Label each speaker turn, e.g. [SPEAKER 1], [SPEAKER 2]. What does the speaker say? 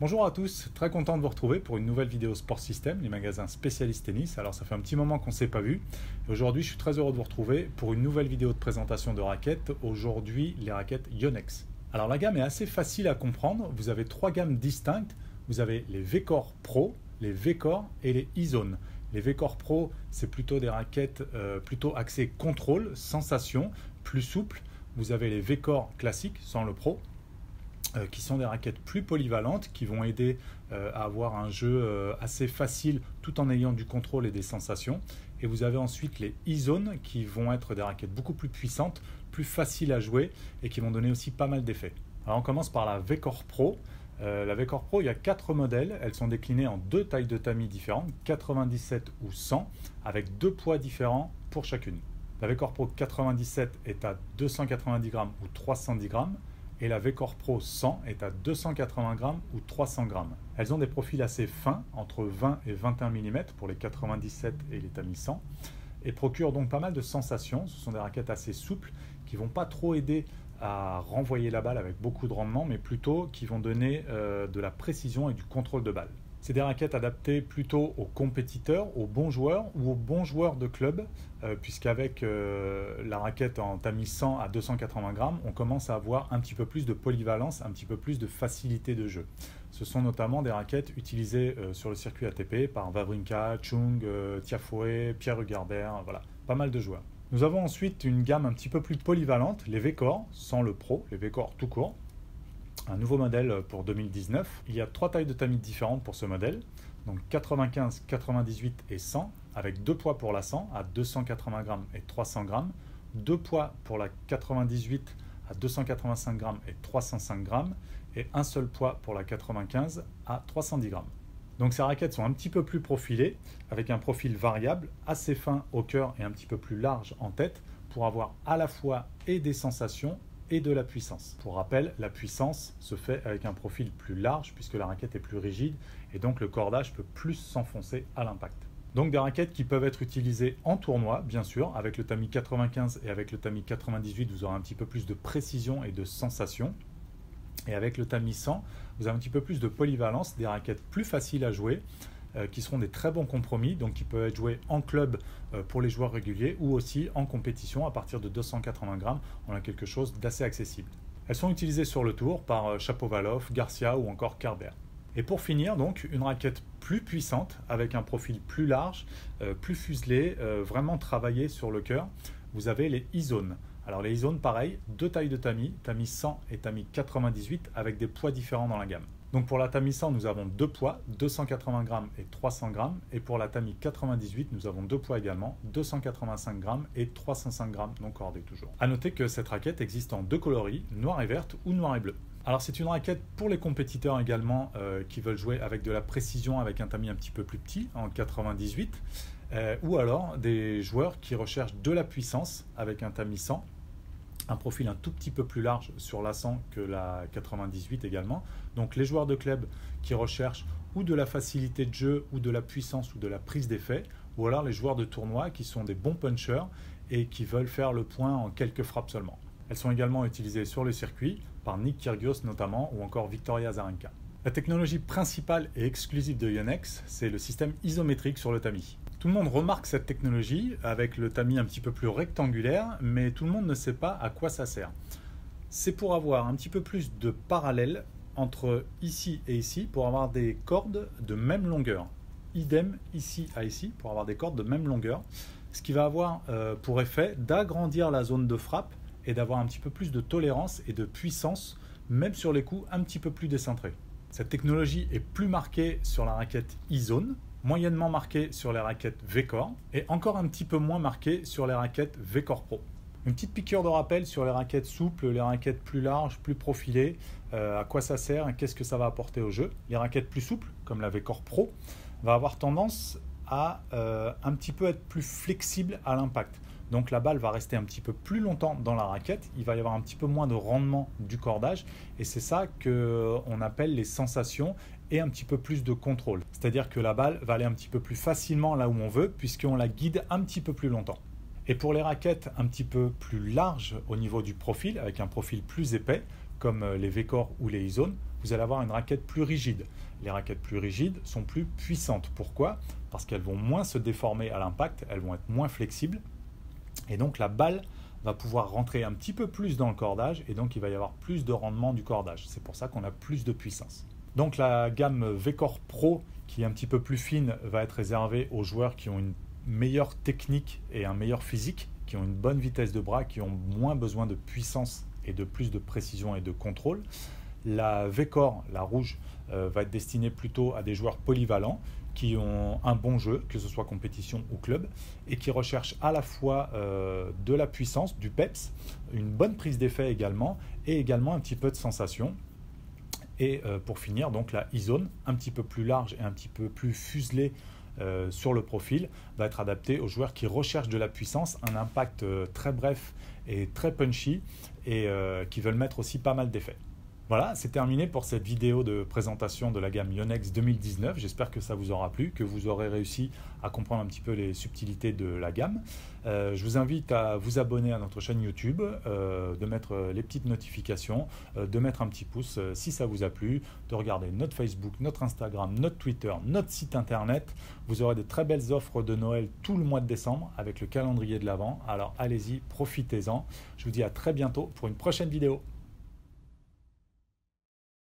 [SPEAKER 1] Bonjour à tous, très content de vous retrouver pour une nouvelle vidéo Sport System, les magasins spécialistes tennis. Alors ça fait un petit moment qu'on ne s'est pas vu. Aujourd'hui je suis très heureux de vous retrouver pour une nouvelle vidéo de présentation de raquettes. Aujourd'hui les raquettes Yonex. Alors la gamme est assez facile à comprendre, vous avez trois gammes distinctes. Vous avez les V-Core Pro, les V-Core et les E-Zone. Les V-Core Pro c'est plutôt des raquettes plutôt axées contrôle, sensation, plus souples. Vous avez les V-Core classiques sans le Pro. Qui sont des raquettes plus polyvalentes, qui vont aider à avoir un jeu assez facile tout en ayant du contrôle et des sensations. Et vous avez ensuite les E-Zone qui vont être des raquettes beaucoup plus puissantes, plus faciles à jouer et qui vont donner aussi pas mal d'effets. Alors on commence par la V-Core Pro. La V-Core Pro, il y a 4 modèles, elles sont déclinées en 2 tailles de tamis différentes, 97 ou 100, avec 2 poids différents pour chacune. La V-Core Pro 97 est à 290 grammes ou 310 grammes. Et la V-Core Pro 100 est à 280 grammes ou 300 grammes. Elles ont des profils assez fins, entre 20 et 21 mm pour les 97 et les tamis 100, et procurent donc pas mal de sensations. Ce sont des raquettes assez souples qui ne vont pas trop aider à renvoyer la balle avec beaucoup de rendement, mais plutôt qui vont donner de la précision et du contrôle de balle. C'est des raquettes adaptées plutôt aux compétiteurs, aux bons joueurs ou aux bons joueurs de club, puisqu'avec la raquette en tamis 100 à 280 grammes, on commence à avoir un petit peu plus de polyvalence, un petit peu plus de facilité de jeu. Ce sont notamment des raquettes utilisées sur le circuit ATP par Wawrinka, Chung, Tiafoe, Pierre Hugerbert, voilà, pas mal de joueurs. Nous avons ensuite une gamme un petit peu plus polyvalente, les V-Core, sans le Pro, les V-Core tout court. Un nouveau modèle pour 2019. Il y a 3 tailles de tamis différentes pour ce modèle, donc 95, 98 et 100, avec 2 poids pour la 100 à 280 grammes et 300 grammes, 2 poids pour la 98 à 285 grammes et 305 grammes, et un seul poids pour la 95 à 310 grammes. Donc ces raquettes sont un petit peu plus profilées, avec un profil variable, assez fin au cœur et un petit peu plus large en tête, pour avoir à la fois et des sensations et de la puissance. Pour rappel, la puissance se fait avec un profil plus large puisque la raquette est plus rigide et donc le cordage peut plus s'enfoncer à l'impact. Donc des raquettes qui peuvent être utilisées en tournoi, bien sûr, avec le tamis 95 et avec le tamis 98, vous aurez un petit peu plus de précision et de sensation. Et avec le tamis 100, vous avez un petit peu plus de polyvalence, des raquettes plus faciles à jouer, qui seront des très bons compromis, donc qui peuvent être joués en club pour les joueurs réguliers ou aussi en compétition à partir de 280 grammes. On a quelque chose d'assez accessible. Elles sont utilisées sur le tour par Shapovalov, Garcia ou encore Kerber. Et pour finir, donc, une raquette plus puissante avec un profil plus large, plus fuselé, vraiment travaillé sur le cœur. Vous avez les E-Zone. Alors les E-Zone, pareil, 2 tailles de tamis, tamis 100 et tamis 98 avec des poids différents dans la gamme. Donc pour la tamis 100, nous avons 2 poids, 280 grammes et 300 grammes. Et pour la tamis 98, nous avons 2 poids également, 285 grammes et 305 grammes, non cordés toujours. A noter que cette raquette existe en 2 coloris, noir et verte ou noir et bleu. Alors c'est une raquette pour les compétiteurs également qui veulent jouer avec de la précision, avec un tamis un petit peu plus petit, en 98. Ou alors des joueurs qui recherchent de la puissance avec un tamis 100. Un profil un tout petit peu plus large sur la 100 que la 98 également. Donc les joueurs de club qui recherchent ou de la facilité de jeu ou de la puissance ou de la prise d'effet, ou alors les joueurs de tournoi qui sont des bons punchers et qui veulent faire le point en quelques frappes seulement. Elles sont également utilisées sur le circuit par Nick Kyrgios notamment ou encore Victoria Azarenka. La technologie principale et exclusive de Yonex, c'est le système isométrique sur le tamis. Tout le monde remarque cette technologie avec le tamis un petit peu plus rectangulaire, mais tout le monde ne sait pas à quoi ça sert. C'est pour avoir un petit peu plus de parallèle entre ici et ici, pour avoir des cordes de même longueur. Idem ici à ici, pour avoir des cordes de même longueur, ce qui va avoir pour effet d'agrandir la zone de frappe et d'avoir un petit peu plus de tolérance et de puissance, même sur les coups un petit peu plus décentrés. Cette technologie est plus marquée sur la raquette E-Zone, moyennement marquée sur les raquettes V-Core et encore un petit peu moins marquée sur les raquettes V-Core Pro. Une petite piqûre de rappel sur les raquettes souples, les raquettes plus larges, plus profilées, à quoi ça sert et qu'est-ce que ça va apporter au jeu. Les raquettes plus souples, comme la V-Core Pro, va avoir tendance à un petit peu être plus flexible à l'impact. Donc la balle va rester un petit peu plus longtemps dans la raquette, il va y avoir un petit peu moins de rendement du cordage et c'est ça qu'on appelle les sensations et un petit peu plus de contrôle. C'est-à-dire que la balle va aller un petit peu plus facilement là où on veut puisqu'on la guide un petit peu plus longtemps. Et pour les raquettes un petit peu plus larges au niveau du profil, avec un profil plus épais, comme les V-Core ou les E-Zone, vous allez avoir une raquette plus rigide. Les raquettes plus rigides sont plus puissantes. Pourquoi? Parce qu'elles vont moins se déformer à l'impact, elles vont être moins flexibles. Et donc la balle va pouvoir rentrer un petit peu plus dans le cordage et donc il va y avoir plus de rendement du cordage. C'est pour ça qu'on a plus de puissance. Donc la gamme V-Core Pro, qui est un petit peu plus fine, va être réservée aux joueurs qui ont une meilleure technique et un meilleur physique, qui ont une bonne vitesse de bras, qui ont moins besoin de puissance et de plus de précision et de contrôle. La V-Core, la rouge, va être destinée plutôt à des joueurs polyvalents qui ont un bon jeu, que ce soit compétition ou club, et qui recherchent à la fois de la puissance, du peps, une bonne prise d'effet également, et également un petit peu de sensation. Et pour finir, donc la E-Zone, un petit peu plus large et un petit peu plus fuselée sur le profil, va être adaptée aux joueurs qui recherchent de la puissance, un impact très bref et très punchy, et qui veulent mettre aussi pas mal d'effets. Voilà, c'est terminé pour cette vidéo de présentation de la gamme Yonex 2019. J'espère que ça vous aura plu, que vous aurez réussi à comprendre un petit peu les subtilités de la gamme. Je vous invite à vous abonner à notre chaîne YouTube, de mettre les petites notifications, de mettre un petit pouce si ça vous a plu, de regarder notre Facebook, notre Instagram, notre Twitter, notre site internet. Vous aurez de très belles offres de Noël tout le mois de décembre avec le calendrier de l'Avent. Alors allez-y, profitez-en. Je vous dis à très bientôt pour une prochaine vidéo.